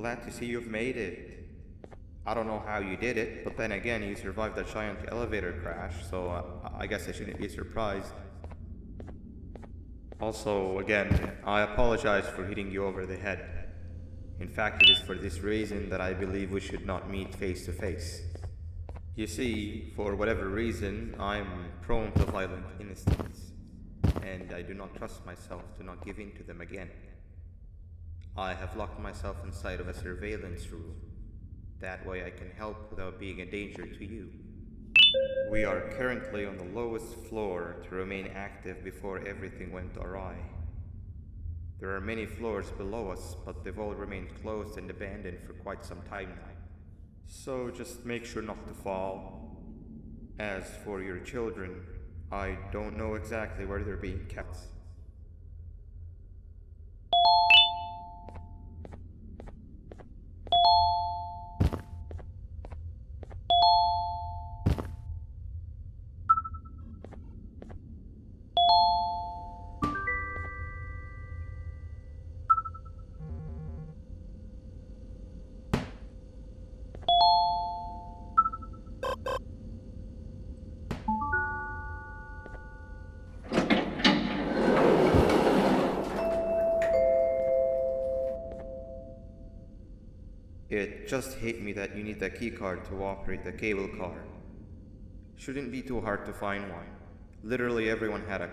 glad to see you've made it. I don't know how you did it, but then again, you survived a giant elevator crash, so I guess I shouldn't be surprised. Also, again, I apologize for hitting you over the head. In fact, it is for this reason that I believe we should not meet face to face. You see, for whatever reason, I'm prone to violent instincts, and I do not trust myself to not give in to them again. I have locked myself inside of a surveillance room. That way I can help without being a danger to you. We are currently on the lowest floor to remain active before everything went awry. There are many floors below us, but they've all remained closed and abandoned for quite some time now. So just make sure not to fall. As for your children, I don't know exactly where they're being kept. It just hit me that you need the keycard to operate the cable car. Shouldn't be too hard to find one. Literally everyone had a.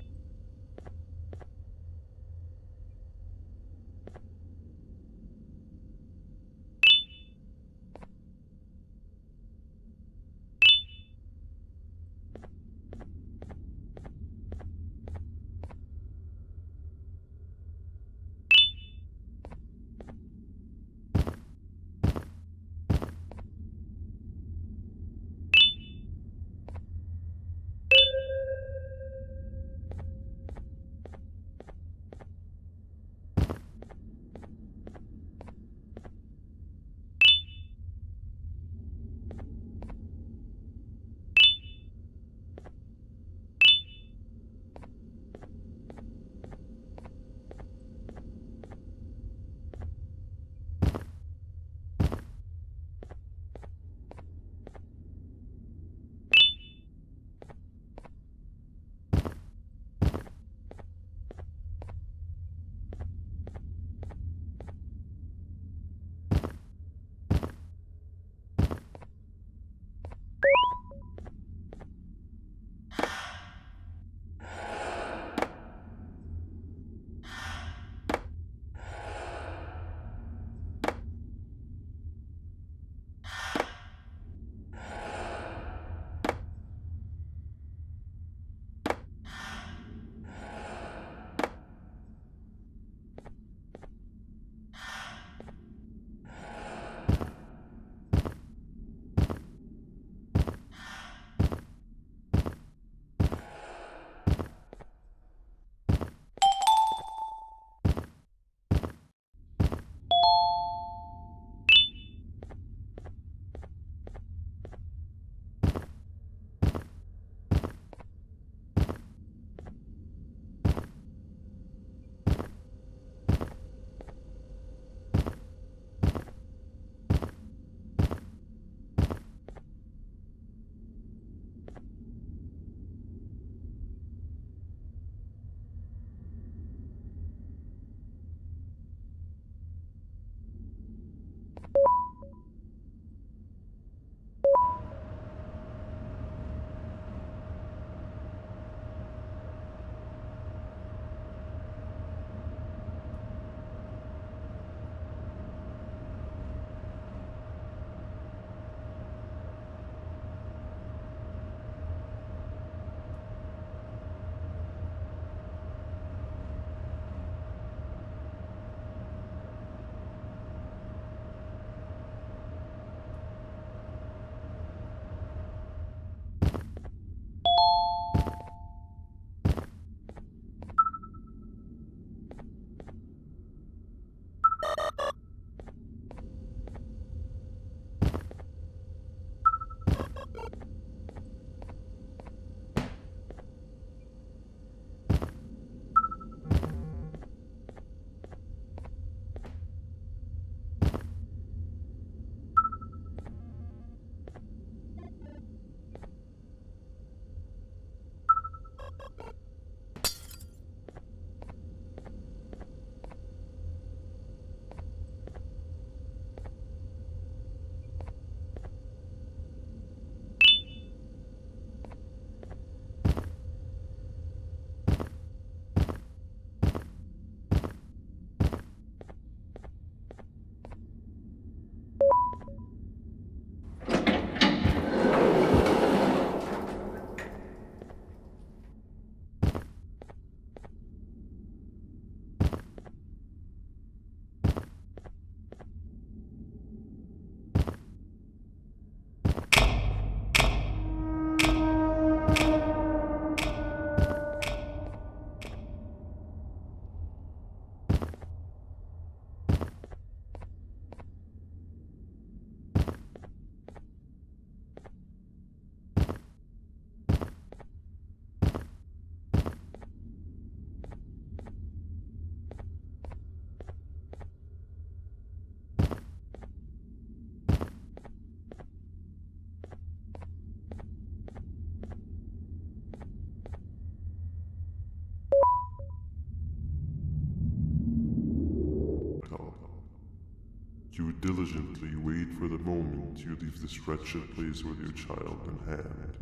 You diligently wait for the moment you leave this wretched place with your child in hand.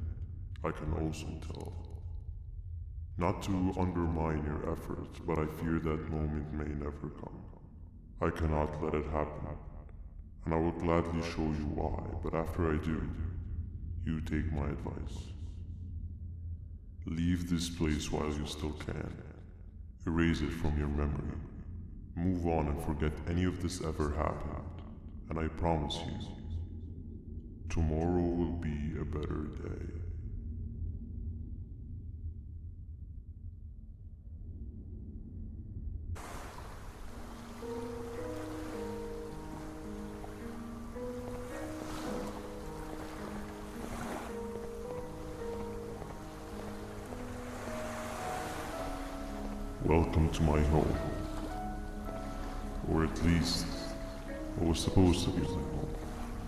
I can also tell. Not to undermine your efforts, but I fear that moment may never come. I cannot let it happen, and I will gladly show you why, but after I do, you take my advice. Leave this place while you still can. Erase it from your memory. Move on and forget any of this ever happened, and I promise you, tomorrow will be a better day. Welcome to my home. Or at least, what was supposed to be my home.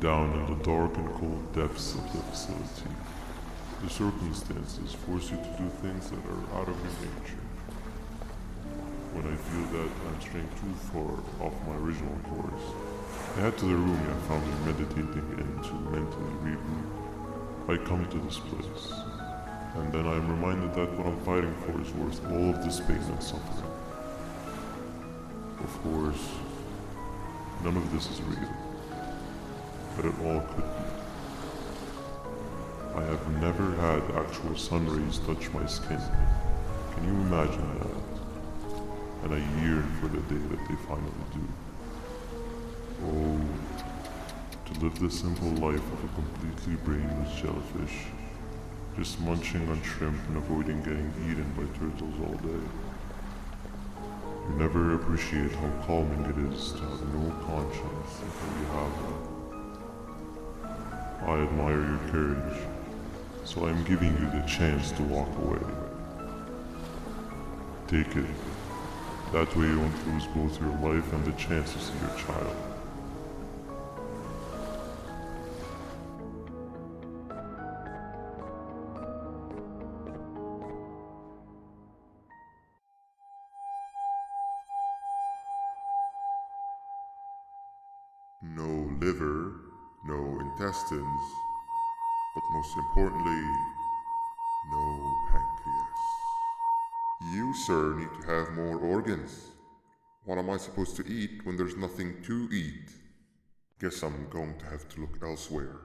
Down in the dark and cold depths of the facility, the circumstances force you to do things that are out of your nature. When I feel that I'm straying too far off my original course, I head to the room I found me meditating in to mentally regroup. I come to this place, and then I am reminded that what I'm fighting for is worth all of this pain and suffering. Of course, none of this is real, but it all could be. I have never had actual sun rays touch my skin. Can you imagine that? And I yearn for the day that they finally do. Oh, to live the simple life of a completely brainless jellyfish, just munching on shrimp and avoiding getting eaten by turtles all day. You never appreciate how calming it is to have no conscience until you have one. I admire your courage, so I am giving you the chance to walk away. Take it. That way you won't lose both your life and the chance to see your child. No liver, no intestines, but most importantly, no pancreas. You, sir, need to have more organs. What am I supposed to eat when there's nothing to eat? Guess I'm going to have to look elsewhere.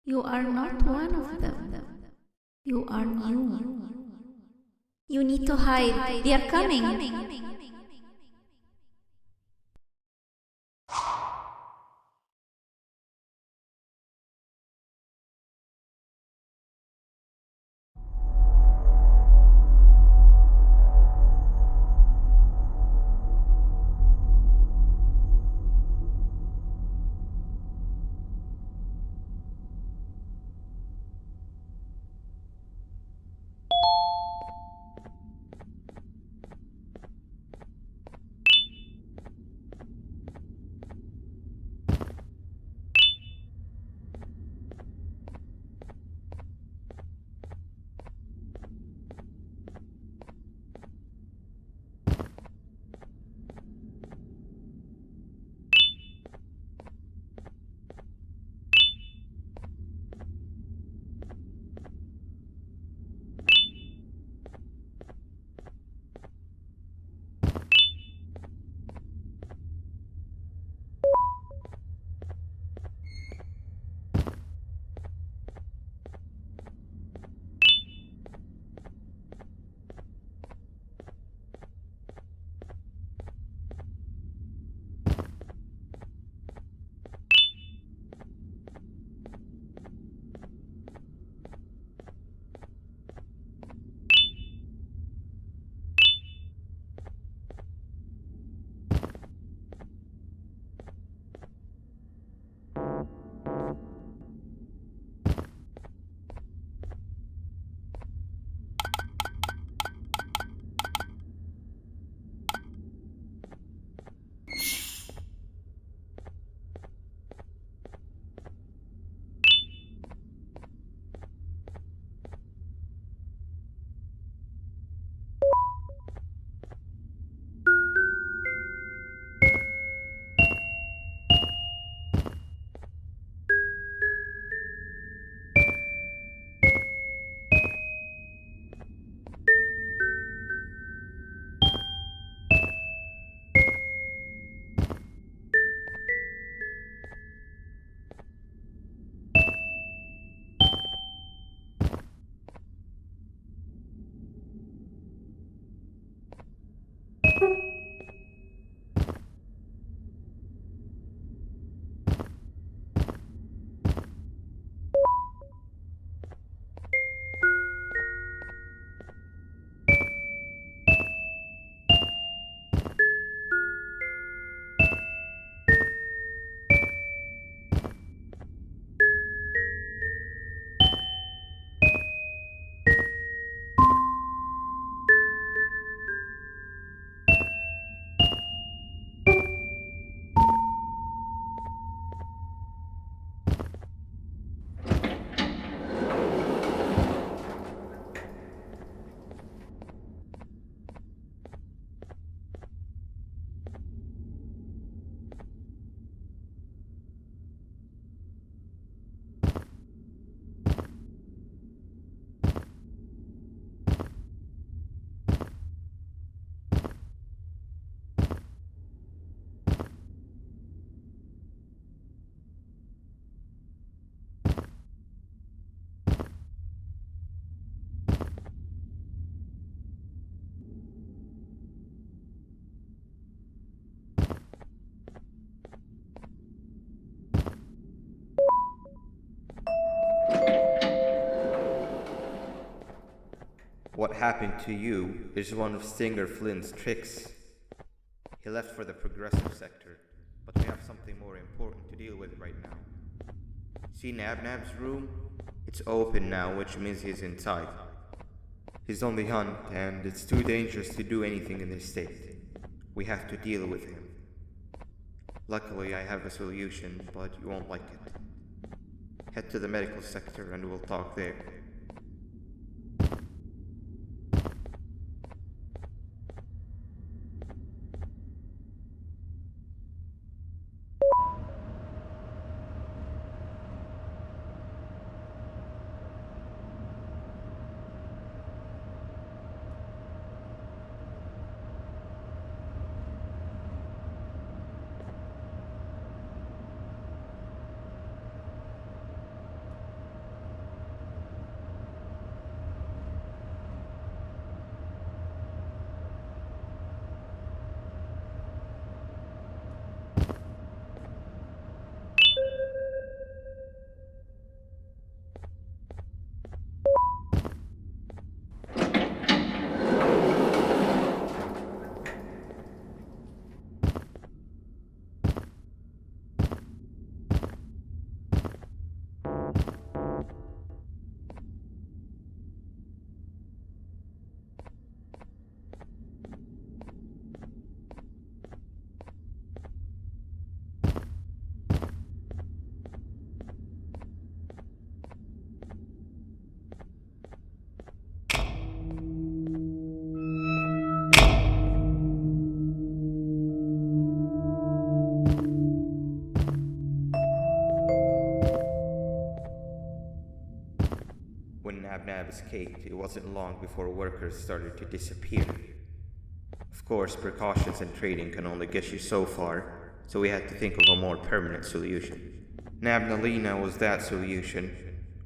You are not one of them. You are new. You need to hide. They are coming. What happened to you is one of Stinger Flynn's tricks. He left for the progressive sector, but we have something more important to deal with right now. See Nabnab's room? It's open now, which means he's inside. He's on the hunt, and it's too dangerous to do anything in this state. We have to deal with him. Luckily, I have a solution, but you won't like it. Head to the medical sector and we'll talk there. Nab escaped, it wasn't long before workers started to disappear. Of course, precautions and trading can only get you so far, so we had to think of a more permanent solution. Nabnalina was that solution.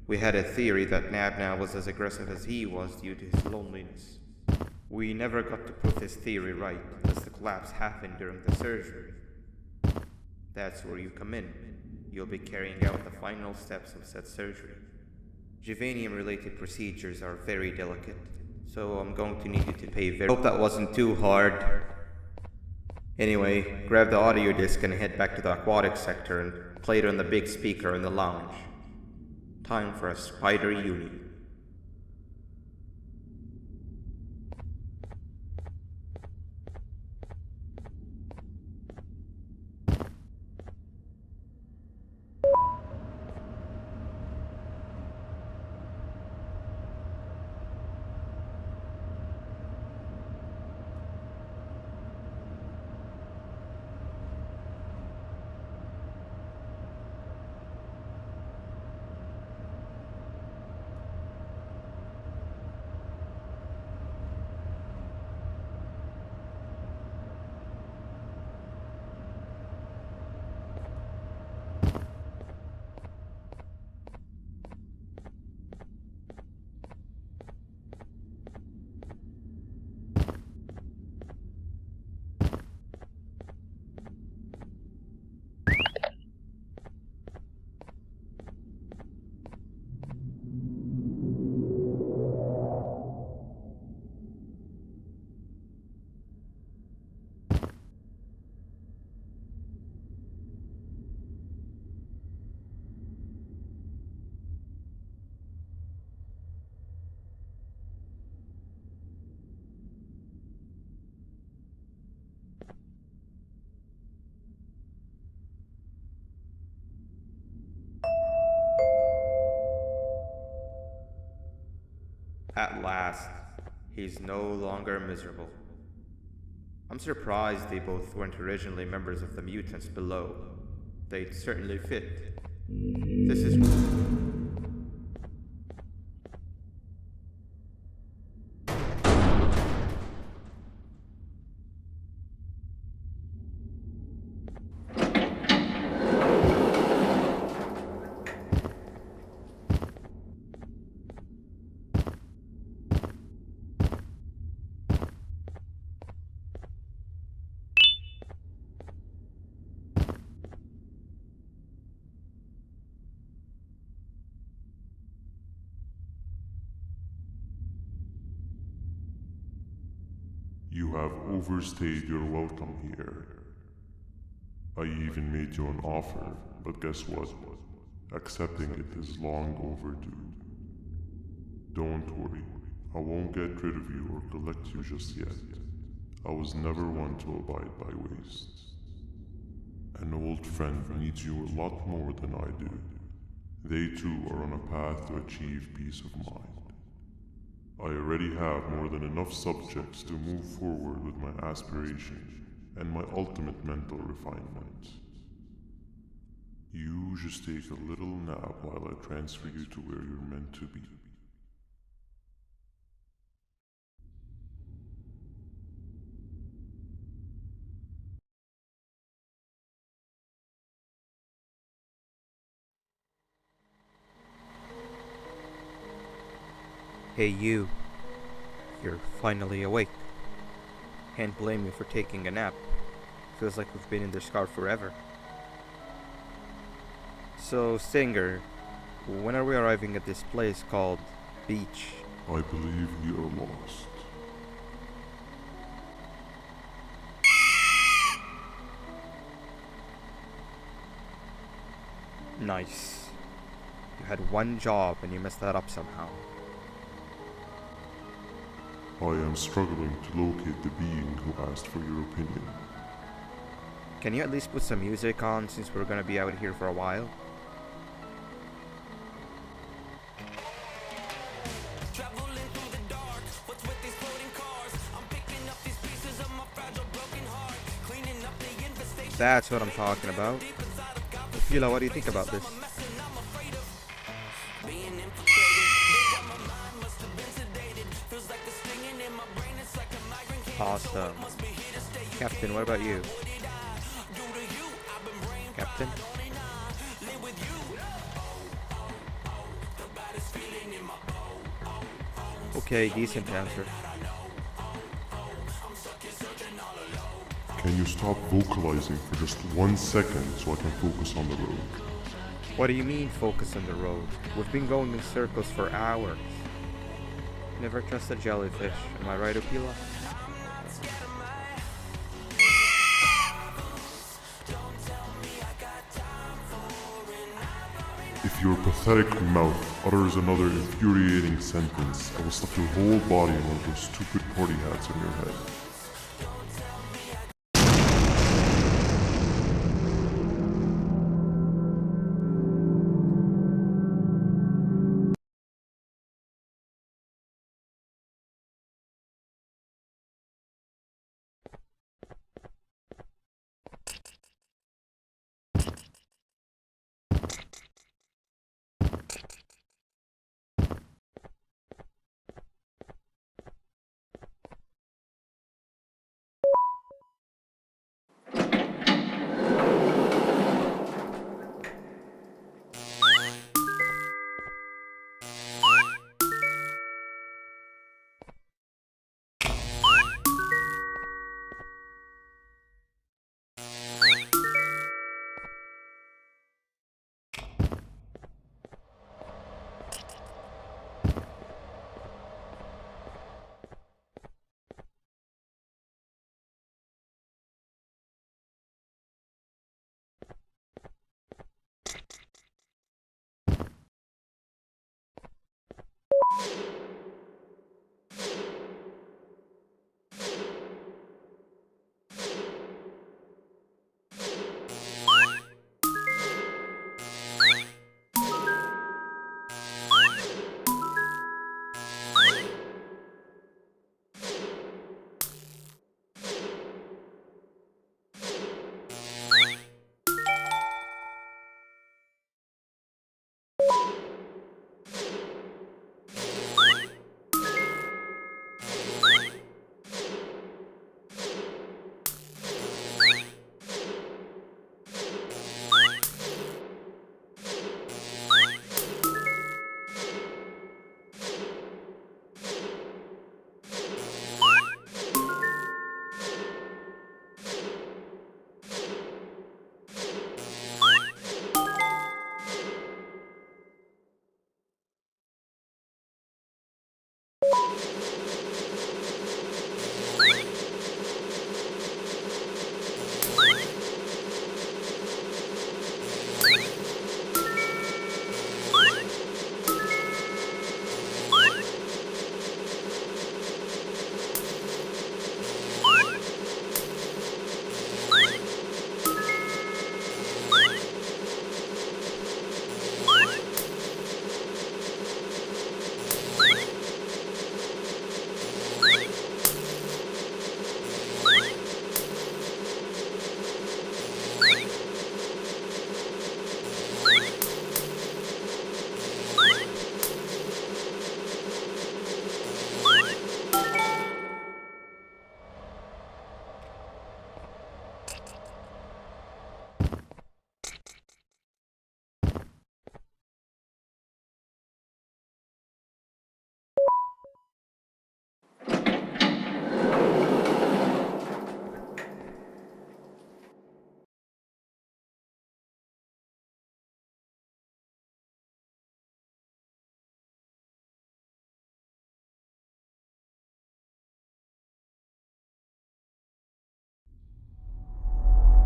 We had a theory that Nabna was as aggressive as he was due to his loneliness. We never got to prove this theory right, as the collapse happened during the surgery. That's where you come in. You'll be carrying out the final steps of said surgery. Juvenium-related procedures are very delicate, so I'm going to need you to pay very— Hope that wasn't too hard. Anyway, grab the audio disc and head back to the aquatic sector and play it on the big speaker in the lounge. Time for a spider uni. At last, he's no longer miserable. I'm surprised they both weren't originally members of the mutants below. They'd certainly fit. This is... You have overstayed your welcome here. I even made you an offer, but guess what? Accepting it is long overdue. Don't worry, I won't get rid of you or collect you just yet. I was never one to abide by waste. An old friend needs you a lot more than I do. They too are on a path to achieve peace of mind. I already have more than enough subjects to move forward with my aspiration and my ultimate mental refinement. You just take a little nap while I transfer you to where you're meant to be. Hey you. You're finally awake. Can't blame you for taking a nap. Feels like we've been in this car forever. So, Stinger, when are we arriving at this place called Beach? I believe we are lost. Nice. You had one job and you messed that up somehow. I am struggling to locate the being who asked for your opinion. Can you at least put some music on since we're gonna be out here for a while? That's what I'm talking about. Fila, what do you think about this? Awesome. Captain, what about you? Captain? Okay, decent answer. Can you stop vocalizing for just 1 second so I can focus on the road? What do you mean focus on the road? We've been going in circles for hours. Never trust a jellyfish, am I right, Opila? If your pathetic mouth utters another infuriating sentence, I will stuff your whole body in one of those stupid party hats on your head.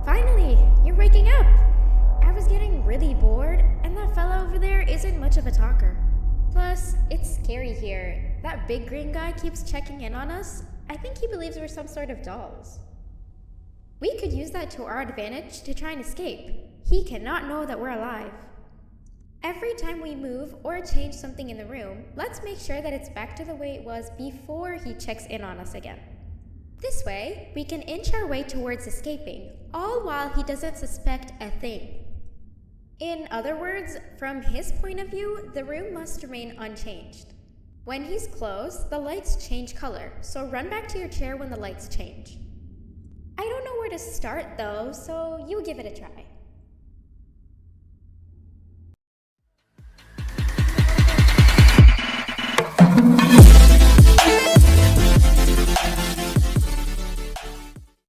Finally, you're waking up! I was getting really bored, and that fella over there isn't much of a talker. Plus, it's scary here. That big green guy keeps checking in on us. I think he believes we're some sort of dolls. We could use that to our advantage to try and escape. He cannot know that we're alive. Every time we move or change something in the room, let's make sure that it's back to the way it was before he checks in on us again. This way, we can inch our way towards escaping, all while he doesn't suspect a thing. In other words, from his point of view, the room must remain unchanged. When he's close, the lights change color, so run back to your chair when the lights change. I don't know where to start though, so you give it a try.